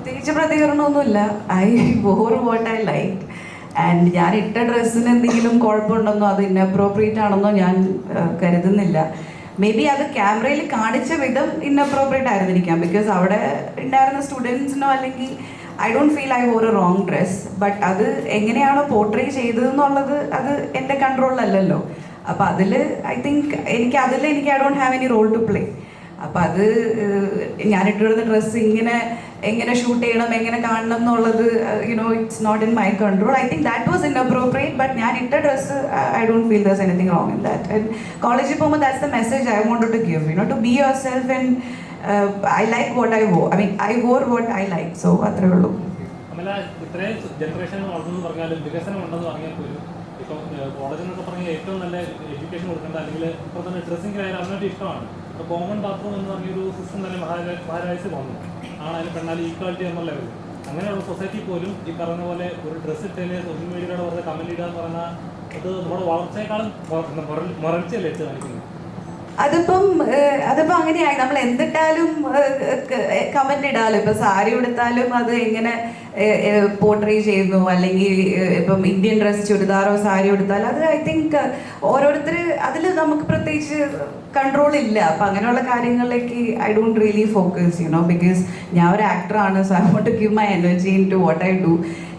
പ്രത്യേകിച്ച് പ്രതികരണമൊന്നുമില്ല. I wore what I like. And ഞാൻ ഇട്ട ഡ്രസ്സിന് എന്തെങ്കിലും കുഴപ്പമുണ്ടെന്നോ അത് ഇൻഅപ്രോപ്രിയേറ്റ് ആണെന്നോ ഞാൻ കരുതുന്നില്ല. മേ ബി അത് ക്യാമറയിൽ കാണിച്ച വിധം ഇൻഅപ്രോപ്രിയേറ്റ് ആയിരുന്നിരിക്കാം. ബിക്കോസ് അവിടെ ഉണ്ടായിരുന്ന സ്റ്റുഡൻസിനോ അല്ലെങ്കിൽ I don't feel I wore a wrong dress. But അത് എങ്ങനെയാണോ പോർട്രേ ചെയ്തതെന്നുള്ളത് അത് എൻ്റെ കൺട്രോളിലല്ലല്ലോ. അപ്പം അതിൽ ഐ തിങ്ക് എനിക്ക് I don't have any role to play. അപ്പം അത് ഞാനിട്ടിരുന്ന ഡ്രസ്സ് എങ്ങനെ ഷൂട്ട് ചെയ്യണം, എങ്ങനെ കാണണം എന്നുള്ളത് it's not in my control. I think that was inappropriate. But ഞാൻ ഇട്ട dress I don't feel there's anything wrong in that. And കോളേജിൽ പോകുമ്പോൾ that's the message I wanted to give, to be yourself. And I like what I wore. I wore what I like. So അത്രേ ഉള്ളൂ. ഇത്രയും generation വളർന്നു പറഞ്ഞാലും വികസനം ഉണ്ടെന്ന് പറഞ്ഞാൽ പോലും ഇപ്പം കോളേജ് എന്നൊക്കെ പറഞ്ഞാൽ ഏറ്റവും നല്ല എഡ്യൂക്കേഷൻ കൊടുക്കേണ്ട, അല്ലെങ്കിൽ ഇപ്പോൾ തന്നെ ഡ്രസ്സിംഗ് ആയാലും അതിനൊക്കെ ഇഷ്ടമാണ്. ഇപ്പോൾ കോമൺ ബാത്റൂം എന്ന് പറഞ്ഞൊരു സിസ്റ്റം തന്നെ മഹാരാജ് വന്നു. ആണായാലും പെണ്ണാലും ഈക്വാലിറ്റി എന്നുള്ള ലെവൽ. അങ്ങനെയുള്ള സൊസൈറ്റി പോലും ഈ പറയുന്ന പോലെ ഒരു ഡ്രസ്സ് ഇട്ടതിന് സോഷ്യൽ മീഡിയയുടെ വെറുതെ കമൻറ്റ് ഇടുക എന്ന് പറഞ്ഞാൽ അത് നമ്മുടെ വളർച്ചയെക്കാളും മുരൾച്ചയല്ലേ എടുത്ത് കാണിക്കുന്നത്. അതിപ്പം അങ്ങനെയായി. നമ്മൾ എന്തിട്ടാലും കമന്റ് ഇടാലോ. ഇപ്പൊ സാരി ഉടുത്താലും അത് എങ്ങനെ പോർട്രേ ചെയ്യുന്നു, അല്ലെങ്കിൽ ഇപ്പം ഇന്ത്യൻ ഡ്രസ് ചുരിദാറോ സാരി ഉടുത്താലും അത് ഐ തിങ്ക് ഓരോരുത്തർ അതിൽ നമുക്ക് പ്രത്യേകിച്ച് കൺട്രോൾ ഇല്ല. അപ്പം അങ്ങനെയുള്ള കാര്യങ്ങളിലേക്ക് I don't really focus because ഞാൻ ഒരു ആക്ടറാണ്. So I want to give my energy into what I do.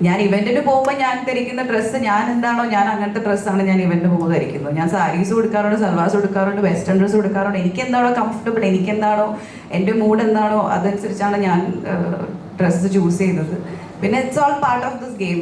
ഞാൻ ഇവന്റിന് പോകുമ്പോൾ ഞാൻ ധരിക്കുന്ന ഡ്രസ്സ് ഞാൻ എന്താണോ, ഞാൻ അങ്ങനത്തെ ഡ്രസ്സാണ് ഞാൻ ഇവന്റിന് പോകുമ്പോൾ ധരിക്കുന്നത്. ഞാൻ സാരീസ് കൊടുക്കാറുണ്ട്, സൽവാസ് കൊടുക്കാറുണ്ട്, വെസ്റ്റേൺ ഡ്രസ്സ് കൊടുക്കാറുണ്ട്. എനിക്കെന്താണോ കംഫർട്ടബിൾ, എനിക്കെന്താണോ എൻ്റെ മൂഡ് എന്താണോ അതനുസരിച്ചാണ് ഞാൻ ഡ്രസ്സ് ചൂസ് ചെയ്തത്. പിന്നെ it's all part of this game.